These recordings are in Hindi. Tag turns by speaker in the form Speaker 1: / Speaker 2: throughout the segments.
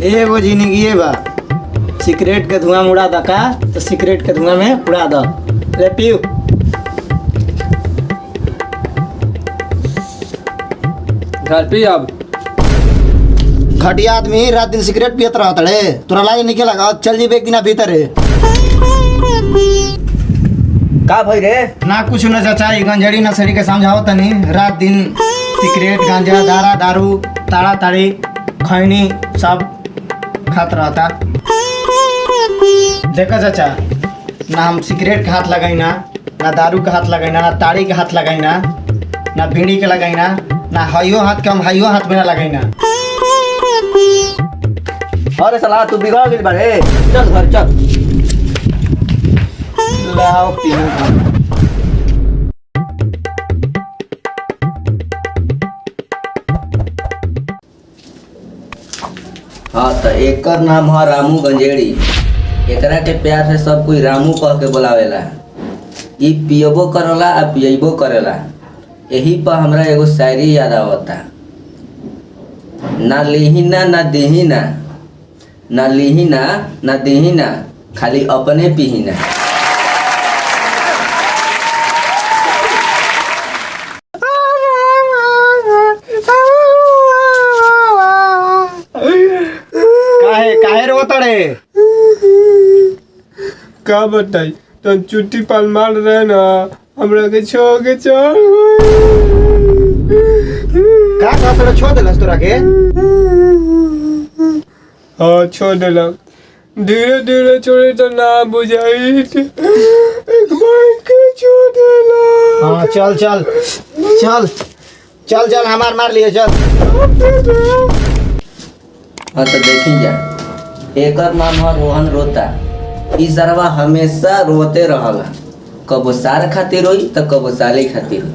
Speaker 1: एगो जिंदगी बा, सिगरेट के धुआं में उड़ा द का तो सिगरेट के धुआं में उड़ा द। ले पियो।
Speaker 2: घर पे अब
Speaker 1: घटिया आदमी रात दिन सिगरेट पियत रहत रे, तोरा लागे निके लगा चल जीबे एक दिन भीतर रे।
Speaker 3: का भाई रे?
Speaker 1: ना कुछ न चाचा, ई गंजड़ी नसड़ी के समझाओ तनी। रात दिन सिगरेट गांजा दारा दारू ताड़ा ताड़ी खैनी सब खात रहता। देखा चाचा, ना हम सिगरेट के हाथ लगाइना, ना दारू के हाथ लगाइना, ना ताड़ी के हाथ लगाइना, ना बीड़ी के लगाइना, ना हइयो हाथ के हम हइयो हाथ में ना लगाइना।
Speaker 3: अरे साला तू बिगड़ गई बारे, चल घर चल।
Speaker 1: लाओ पीहू।
Speaker 3: हाँ तो एकर नाम है रामू गंजेड़ी। एकरा के प्यार से सब कोई रामू कह के बुलावेला। ई पियबो करेला आ पियबो करेला। यही पर हमरा एगो शायरी याद आवता। ना लिहिना ना देहिना, ना लिहिना ना देहिना, खाली अपने पिहिना।
Speaker 1: काहे रोता रे?
Speaker 2: का बताई तो चुट्टी पाल मार रहे ना, हमरा के छो के चल
Speaker 1: का तोरा छोड़ देलस तोरा के?
Speaker 2: हाँ छोड़ देलक। धीरे धीरे छोड़े तो ना बुझाई, एक बार के छोड़ देलक।
Speaker 1: हाँ चल चल चल चल चल, हमार मार लिए चल।
Speaker 3: हाँ तो देखी जा, एकर नाम है रोहन रोता। ई सरवा हमेशा रोते रहला, कबो सार खातिर रोई तो कबो साली खातिर रोई।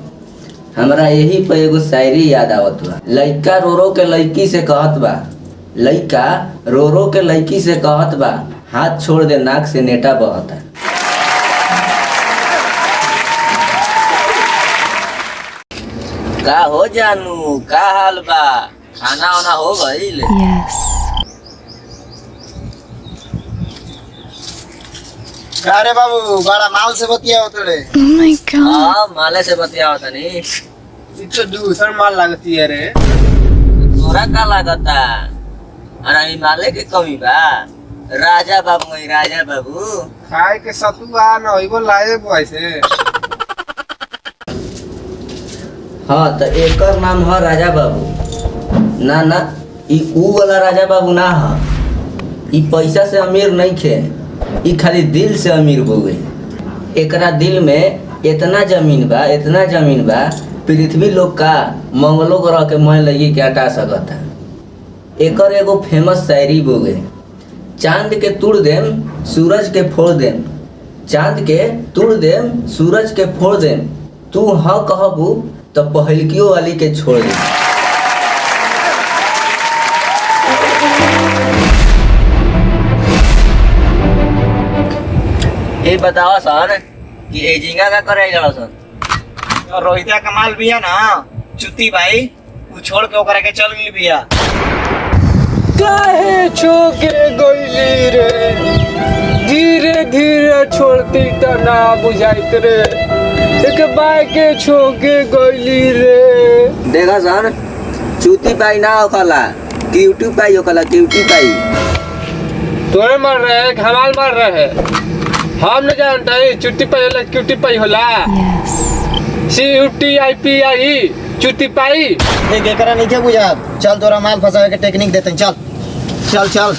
Speaker 3: हमरा यही पे एगो शायरी याद आवत बा। लइका रो रो के लइकी से कहत बा, लइका रो रो के लइकी से कहत बा, हाथ छोड़ दे नाक से नेटा बहता। का हो जानू, का हाल बा? खाना वाना हो गईल?
Speaker 4: Yes.
Speaker 1: का रे बाबू, बड़ा माल से बतिया होत रे।
Speaker 4: Oh my god.
Speaker 3: हाँ माले से बतिया होता नहीं।
Speaker 2: तो दूसर माल लगती है रे।
Speaker 3: तोरा का लागता? अरे ई माले के कमी बा। राजा बाबू है, राजा बाबू।
Speaker 2: खाए के सतुआ न होइबो लाए वैसे।
Speaker 3: हाँ तो एकर नाम है राजा बाबू। ना ना, ई ऊ वाला राजा बाबू ना है। ई पैसा से अमीर नहीं खे, ई खाली दिल से अमीर हो गई। एकरा दिल में इतना जमीन बा, इतना जमीन बा, पृथ्वी लोग का मंगलो ग्रह के मैं लगी के हटा सकता। एकर एगो फेमस शायरी हो गई। चांद के तुड़ देम सूरज के फोड़ देम, चांद के तुड़ देम सूरज के फोड़ देम, तू हाँ कहबू तो पहलकियों वाली के छोड़ दे। ये बताओ सर कि एजिंगा का करे जरा सर?
Speaker 1: रोहिता कमाल बिया ना चुती भाई, तू छोड़ के ओकरा के चल मिल बिया।
Speaker 2: काहे छोके गईली रे, धीरे धीरे छोड़ती तो ना बुझाइत रे, एक बार के छोके गईली रे।
Speaker 3: देखा सर, चूती पाई ना होखला, क्यूटी पाई होखला, क्यूटी पाई।
Speaker 2: तोरे मर रहे हैं, हमाल मर रहे हैं। हम न जानते हैं चुट्टी पाई होला क्यूटी पाई होला।
Speaker 4: Yes.
Speaker 2: CUTIPI चुट्टी पाई।
Speaker 1: देख एकरा नहीं के बुझा। चल तोरा माल फंसावे के टेक्निक देते हैं, चल चल चल।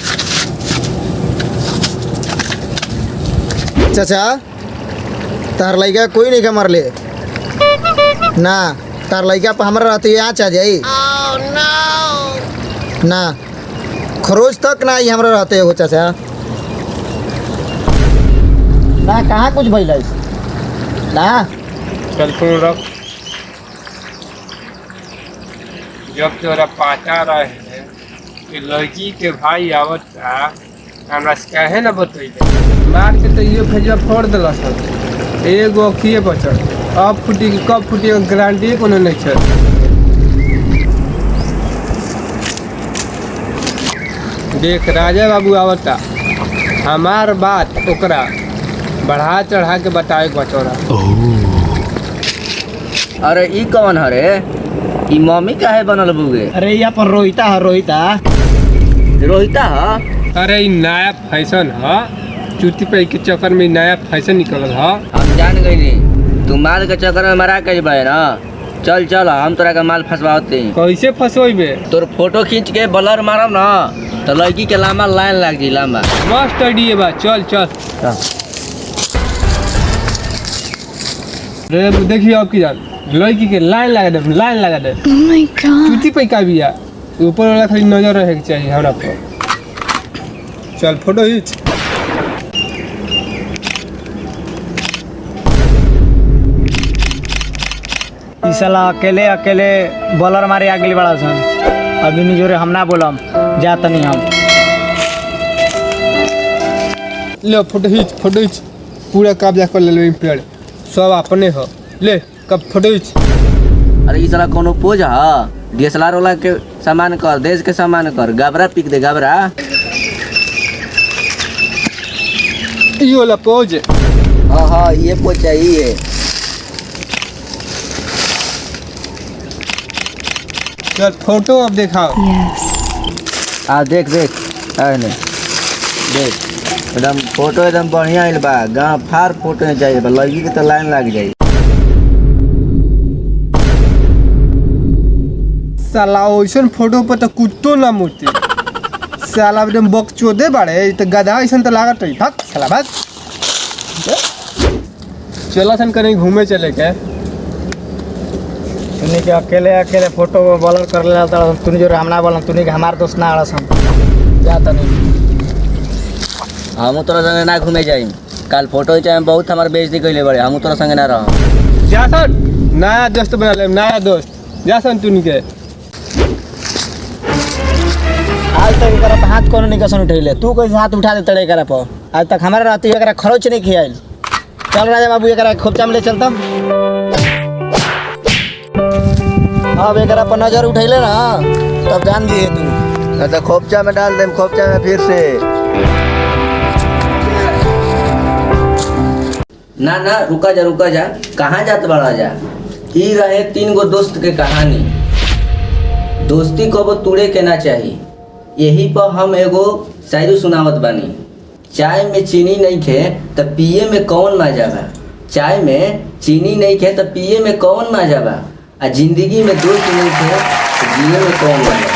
Speaker 1: चाचा तार लइका कोई नहीं के मरले ना, तार लइका पर हमरा रहते यहाँ आ जाई। ना खरोज तक ना ही हमरा रहते हो चाचा। ना कहाँ कुछ भइल ना।
Speaker 2: चल तू रख। जब तोरा पाता रहे कि लड़की के भाई आवत था, हमरा से काहे ना बतैले? मार के तो ये भेजवा फोड़ दिला सब। एगो अखिए बचल, अब फूटी कब फूटी गारंटी कोनो नहीं छै। देख राजा बाबू आवता, हमार बात ओकरा बढ़ा चढ़ा के बताए बचौरा।
Speaker 3: अरे ई कौन हरे? ई मम्मी काहे बनल बुगे?
Speaker 1: अरे यहाँ पर रोहिता है, रोहिता।
Speaker 3: रोहिता ह?
Speaker 2: अरे ई नया फैशन ह, चुटी पे के चक्कर में नया फैशन निकलल ह।
Speaker 3: हम जान गईली तू माल के चक्कर में मरा के बे ना। चल चल हम तोरा के माल फंसवाते।
Speaker 2: कैसे फंसोइबे?
Speaker 3: तोर फोटो खींच के ब्लर मारब ना तो लड़की के लंबा लाइन लग जी, लंबा।
Speaker 2: मस्त आइडिया बा, चल चल। रे देखिए अब की जान लड़की के लाइन लगा दे, लाइन लगा दे।
Speaker 4: Oh my god.
Speaker 2: चुटी पे का बिया, ऊपर वाला खाली नजर रहे के चाहिए हमरा पर। चल फोटो खींच।
Speaker 1: ई साला अकेले अकेले बॉलर मारे आ गेली बड़ा सन। अभी नहीं जोरे हम ना बोलम, जा तनी हम।
Speaker 2: ले फोटो खींच, फोटो खींच। पूरा कब्जा कर ले पेड़, सब अपने हो। ले कब फोटो खींच।
Speaker 3: अरे ई साला कोनो पोज ह? डीएसएलआर वाला के सामान कर, देश के सामान कर। गबरा पिक दे, गबरा।
Speaker 2: ये वाला पोज।
Speaker 3: हाँ ये पोज चाहिए।
Speaker 2: चल फोटो अब दिखाओ।
Speaker 4: Yes.
Speaker 3: देख देख ने देख, एकदम फोटो एकदम बढ़िया आइल बा। गाँव फार फोटो चाहिए बा, लड़की के तो लाइन लग जाई।
Speaker 2: साला ओइसन फोटो पर तो कुत्तो ना मुती। साला एकदम बकचोदे बाड़े, तो गधा ऐसन तो लागत है। भाग साला भाग। चला सन कहीं घूमे चले के।
Speaker 1: तूने के अकेले अकेले फोटो बॉलर कर ले जाता। तूने जो हम ना बोलम, तूने के हमार दोस्त ना आड़स हम। जा तनी।
Speaker 3: हम तोरा संगे ना घूमे जाई। कल फोटो चाहे बहुत हमार बेइज्जती कइले बड़े, हम तोरा संगे ना रह।
Speaker 2: जा सन, नया दोस्त बना ले, नया दोस्त। जा सन तूनी के।
Speaker 1: आज तक एकरा पे हाथ कोनो नहीं कसन उठैले। तू कैसे हाथ उठा दे तड़े एकरा पर? आज तक हमारा रहती एकरा खरोच नहीं खियाइल। चल राजा बाबू एकरा खोपचा में ले चलता। अब एकरा पर नजर उठैले ना तब जान दिए तू।
Speaker 3: तो खोपचा में डाल दे, खोपचा में फिर से। ना ना रुका जा। कहाँ जात बड़ा जा? ई रहे 3 गो दोस्त के कहानी। दोस्ती को तोड़े के ना चाहिए। यही पर हम एगो शायरी सुनावत बानी। चाय में चीनी नहीं खे तो पिए में कौन मजा बा। चाय में चीनी नहीं खे तो पिए में कौन मजा बा। आ जिंदगी में दोस्त नहीं थे तो जिए में कौन मजा।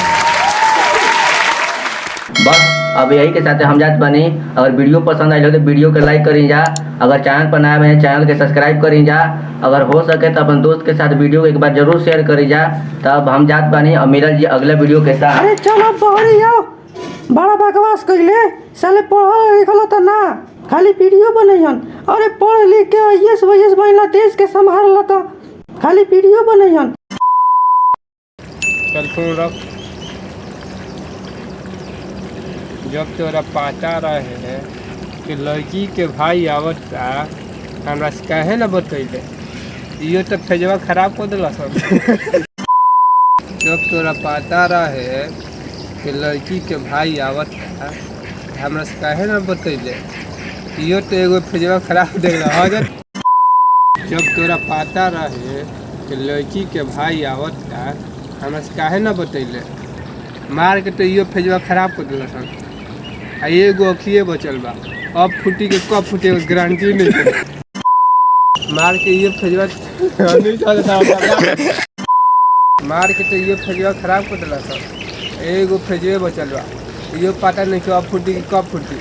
Speaker 3: बस अब यही के साथ हम जात बानी। अगर वीडियो पसंद आइल हो तो वीडियो के लाइक करी जा। अगर चैनल पर नया बने चैनल के सब्सक्राइब करी जा। अगर हो सके तो अपन दोस्त के साथ वीडियो एक बार जरूर शेयर करी जा। तब हम जात बानी। अब मिलल जी अगले वीडियो के साथ।
Speaker 5: अरे चलो बहरी आओ, बड़ा बकवास कइले। साले पढ़ल लिखल त ना, खाली वीडियो बनैहन। अरे पढ़ लिख के आईएएस वाईएएस बनला, देश के संभालला त खाली वीडियो बनैहन।
Speaker 2: चल फोन रख। जब तोरा पता रहे कि लड़की के भाई आवता, हमरा से काहे ना बतैले? इहो तो फेजवा खराब कर दिला सब। जब तोरा पता रहे कि लड़की के भाई आवता, हमरा से काहे ना बतैले? इहो तो एगो फेजवा खराब देला। जब तोरा पता रहे कि लड़की के भाई आवता, हमरा से काहे ना बतैले? मार के तो इहो फेजवा खराब कर दिला सब। आ एगो अखिए बचल बा, अब फूटी के कब फूटे गारंटी नहीं है। मार के ये फेजवा मार के तो ये फेजवा खराब कर दिला सब। एगो फेजवे बचल बा, इहो पता नहीं कि अब फूटी के कब फूटी।